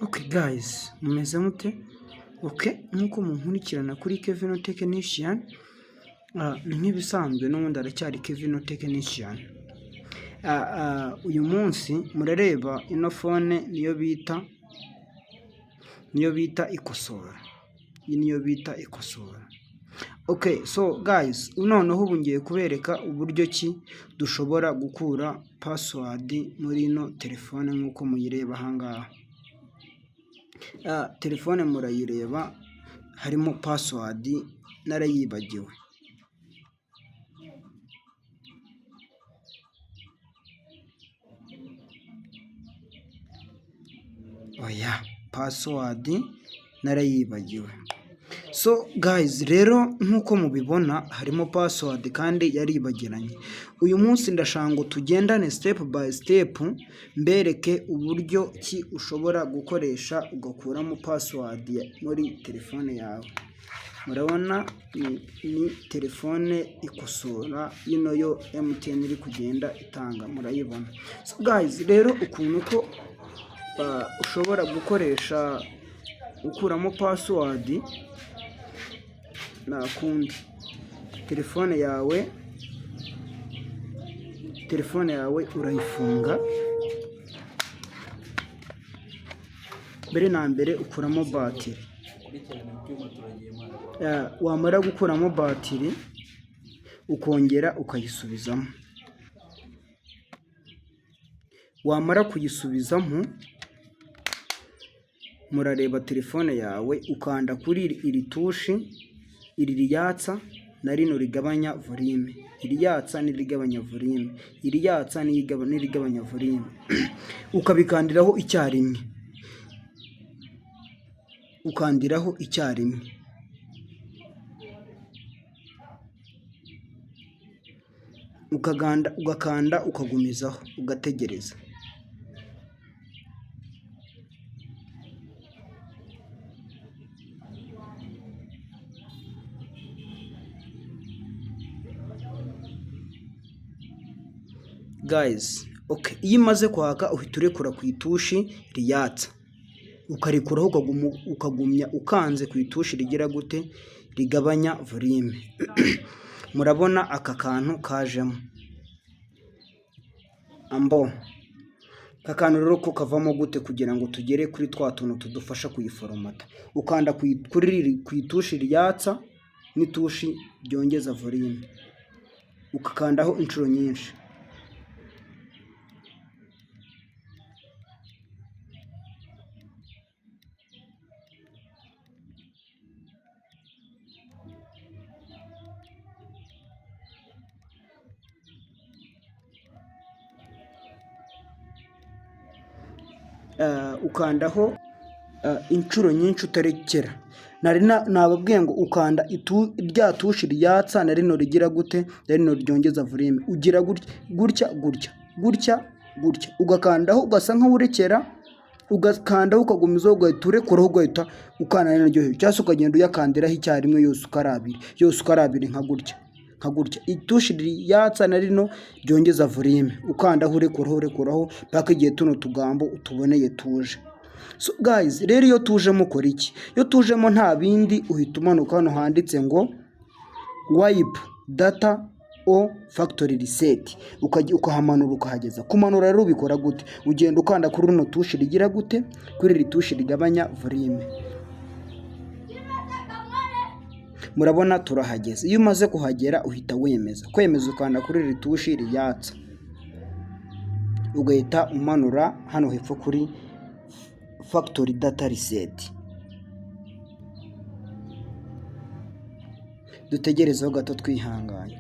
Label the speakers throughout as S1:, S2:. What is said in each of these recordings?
S1: Okay guys, mumeze mute? Okay, nkuko munkurikirana kuri Kevino Technician, nk'ibisanzwe n'ubundi aracyari Kevino Technician. Uyu munsi murareba ino phone niyo bita ikosora. Iyi niyo bita ikosora. Okay, so guys, noneho ubu ngiye kubereka uburyo ki dushobora gukura password muri ino telefone nkuko muyireba ahangaha. Telefone murayireba harimo password narayibagiwe. Oya, password narayibagiwe. So guys, rero nkuko mubibona harimo password kandi yaribagiranye. Uyu munsi ndashaka ngo tugendane step by step mbereke uburyo ki ushobora gukoresha ugakuramo password muri telefone yawe. Murabona ni telefone ikosora ino yo MTN iri kugenda itanga, murayibona. So guys, rero ukuntu ko ushobora gukoresha ukuramo password nakundi telefone yawe urayifunga. Mbere na mbere ukuramo batiri. Wamara gukuramo batiri ukongera ukayisubizamo. Wamara kuyisubizamo murareba telefone yawe ukanda kuri iri tushi, iri riyatsa na rino rigabanya volume. Iri yatsa n'irigabanya volume, iri yatsa n'irigabanya volume. Ukabikandiraho icyarimwe. Ukandiraho icyarimwe. Ugakanda ukagumizaho ugategereza. Guys, okay, iyo imaze kwaka uhita urekura ku itushi riyatsa. Ukarikuraho ukagumya ukanze ku itushi rigira gute rigabanya volume. Murabona aka kantu kajemo. Kakantu rero ko kavamo gute kugira ngo tugere kuri twa tuntu tudufasha kuyiforomata. Ukanda ku itushi riyatsa n'itushi ryongeza volume. Ukakandaho inshuro nyinshi. Ukandaho inshuro nyinshi utarekera. Nababwiye ngo ukanda rya tushi ryatsa na rino rigira gute, rino ryongeza volume. Ugira gutya. Ugakandaho ugasa nk'urekera, ugakandaho ukagumizaho ugahita urekuraho ugahita ukana ryo hejuru. Cyangwa ukagenda uyakandiraho icyarimwe yose ukarabiri nka gutya. Itushi ryatsa na rino ryongeza volume. Ukandaho urekuraho paka igihe tuno tugambo utuboneye tuje. So guys, rero iyo tujemo ukora iki? Iyo tujemo nta bindi uhita umanuka hano handitse ngo wipe data o factory reset. Ukahamanura ukahageza. Kumanura rero ubikora gute? Ugenda ukanda kuri runo tushi rigira gute? Kuri iri tushi rigabanya volume. Murabona turahageze. Iyo umaze kuhagera uhita wemeza. Kwemeza ukanda kuri iri tushi riyatsa. Ugahita umanura hano hepfo kuri factory data reset. Dutegerezeho gato twihanganye.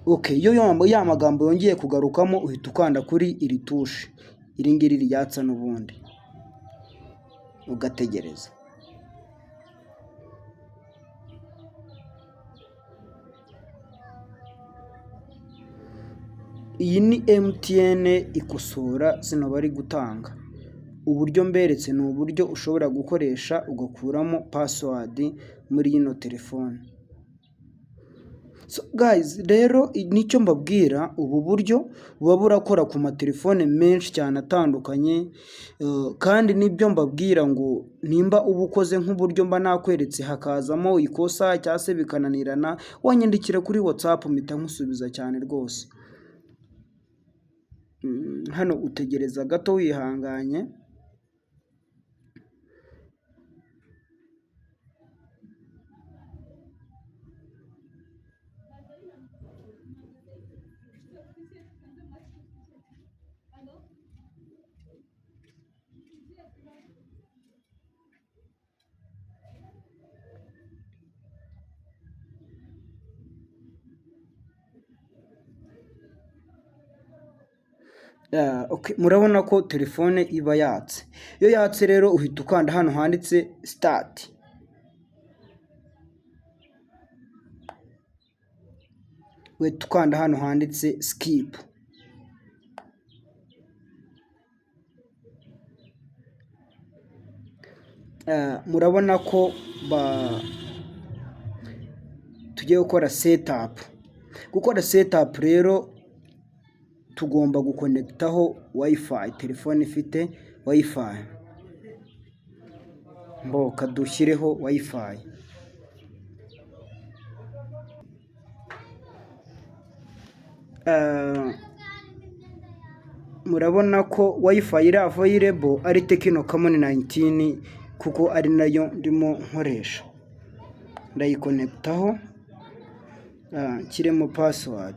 S1: Okay, iyo ya magambo yongeye kugarukamo uhita ukanda kuri iri tushi. Iri ngiri riyatsa n'ubundi. Ugategereza. Iyi ni MTN ikosora zino bari gutanga. Uburyo mberetse ni uburyo ushobora gukoresha ugakuramo password muri ino telefone. So guys, rero nicyo mbabwira, ubu buryo buba burakora ku matelefone menshi cyane atandukanye, kandi nibyo mbabwira ngo nimba uba ukoze nk'uburyo mba nakweretse hakazamo ikosa cyangwa se bikananirana, wanyandikira kuri WhatsApp mpita nkusubiza cyane rwose. Hano utegereza gato wihanganye. Okay, murabona ko telefone iba yatse. Iyo yatse rero uhita ukanda hano handitse start. Uhita ukanda hano handitse skip. Murabona ko tugiye gukora setup. Gukora setup rero tugomba gukonekitaho wifi, telefone ifite wifi. Mboka dushyireho wifi. Murabona ko wifi iri available ari Tecno Camon 19 kuko ari nayo ndimo nkoresha. Ndayikonekitaho, nshyiremo password.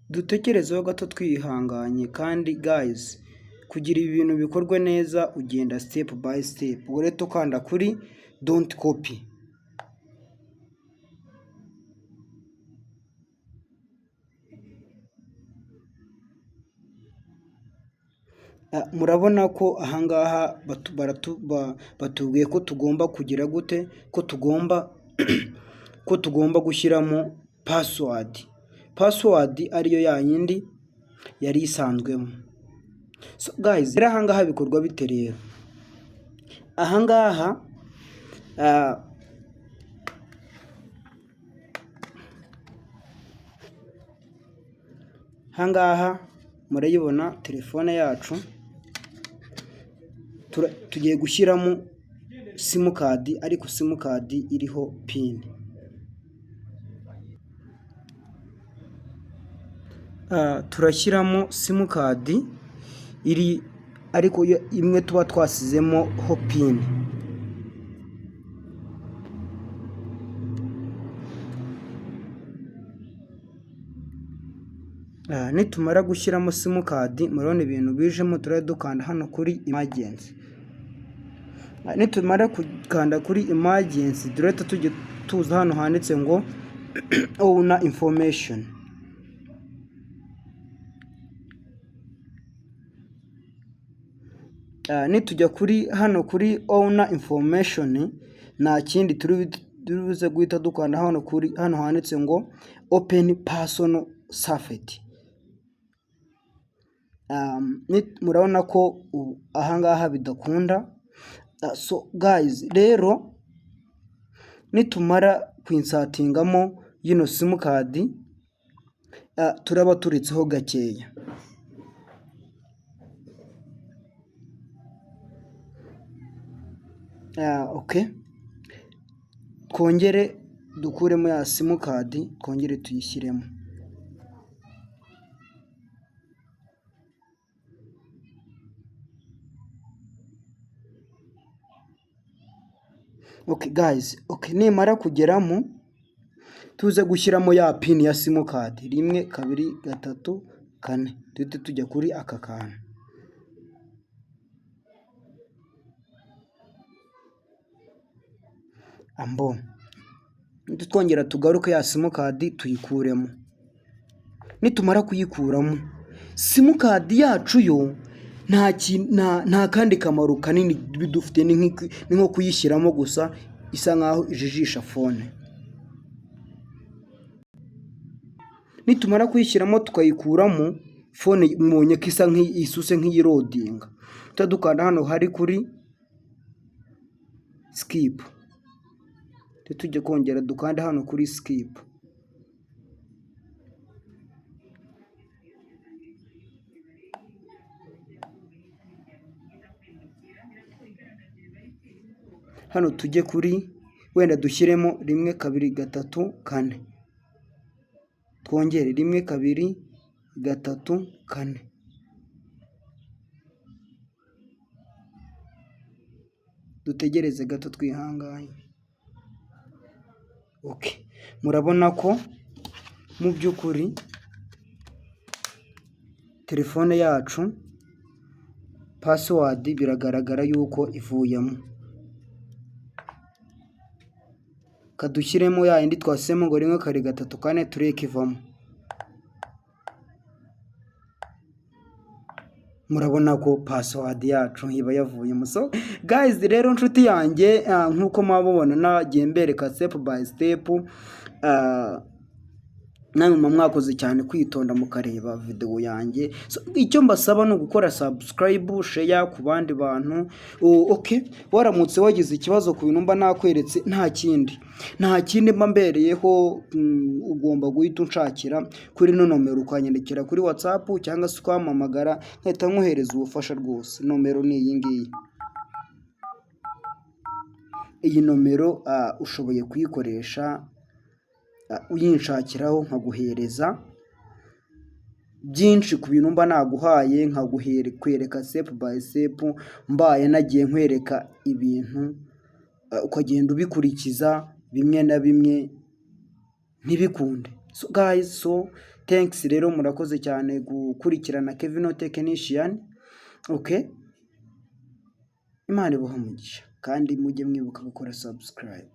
S1: Dutekerezeho gato twihanganye, kandi guys, kugira ibi bintu bikorwe neza ugenda step by step. Ubwo rero tukanda kuri don't copy. Murabona ko ahangaha batubwiye ko tugomba kugira gute, ko tugomba gushyiramo password. Password ariyo yayindi yari isanzwemo. So guys, rero ahangaha bikorwa bite rero? Ahangaha murayibona telefone yacu, tugiye gushyiramo simukadi, ariko simukadi iriho pin. Turashyiramo simukadi iri, ariko imwe tuba twasizemo ho pin. Nitumara gushyiramo simukadi, murabona ibintu bijemo, turajya dukanda hano kuri emergency. Nitumara gukanda kuri emergency, turahita tuza hano handitse ngo owner information. Nitujya hano kuri owner information, nta kindi turibuze guhita dukanda hano handitse ngo open personal safety. Murabona ko ahangaha bidakunda. So guys, rero nitumara kwinsatingamo yino simukadi, turaba turitseho gakeya. okay, twongere dukuremo ya simukadi twongere tuyishyiremo. Okay guys, okay, nimara kugeramo tuze gushyiramo ya pini ya simukadi 1 2 3 4 duhite tujya kuri aka kantu. Ambo twongera tugaruke ya simukadi tuyikuremo. Nitumara kuyikuramo simukadi yacu yo nta kandi kamaro kanini bidufite, ni nko kuyishyiramo gusa, isa nkaho ijijisha fone. Nitumara kuyishyiramo tukayikuramo, fone mubonye ko isa nk'isuse nk'iyirodinga, dukanda hano hari kuri skip, tujye kongera dukanda hano kuri skip. Hano tujye kuri wenda dushyiremo 1 2 3 4, twongere 1 2 3 4, dutegereze gato twihanganye. Okay, murabona ko mu by'ukuri telefone yacu password biragaragara yuko ivuyemo. Kadushyiremo ya yindi twasemo ngo 1 2 3 4 tureke ivamo. Murabona ko password yacu iba yavuyemo. So guys, rero nshuti yanjye, nkuko mwabona nagiye mbereka step by step, namwe mwakoze cyane kwitonda mukareba video yanjye. So icyo mbasaba no gukora subscribe, share ku bandi bantu. Okay, waramutse wagize ikibazo ku bintu mba nakweretse, nta kindi mba mbereyeho, ugomba guhita unshakira kuri no nomero, ukanyandikira kuri WhatsApp cyangwa se ukampamagara nkahita nkohereza ubufasha rwose. Nomero ni iyi ngiyi. Iyi nomero ushoboye kuyikoresha uyinshakiraho, nkaguhereza byinshi ku bintu mba naguhaye, kwereka step by step, mbaye nagiye nkwereka ibintu ukagenda ubikurikiza bimwe na bimwe ntibikunde. So guys, thanks rero, murakoze cyane gukurikirana Kevino Technician. Okay, Imana ibahe umugisha kandi mujye mwibuka gukora subscribe.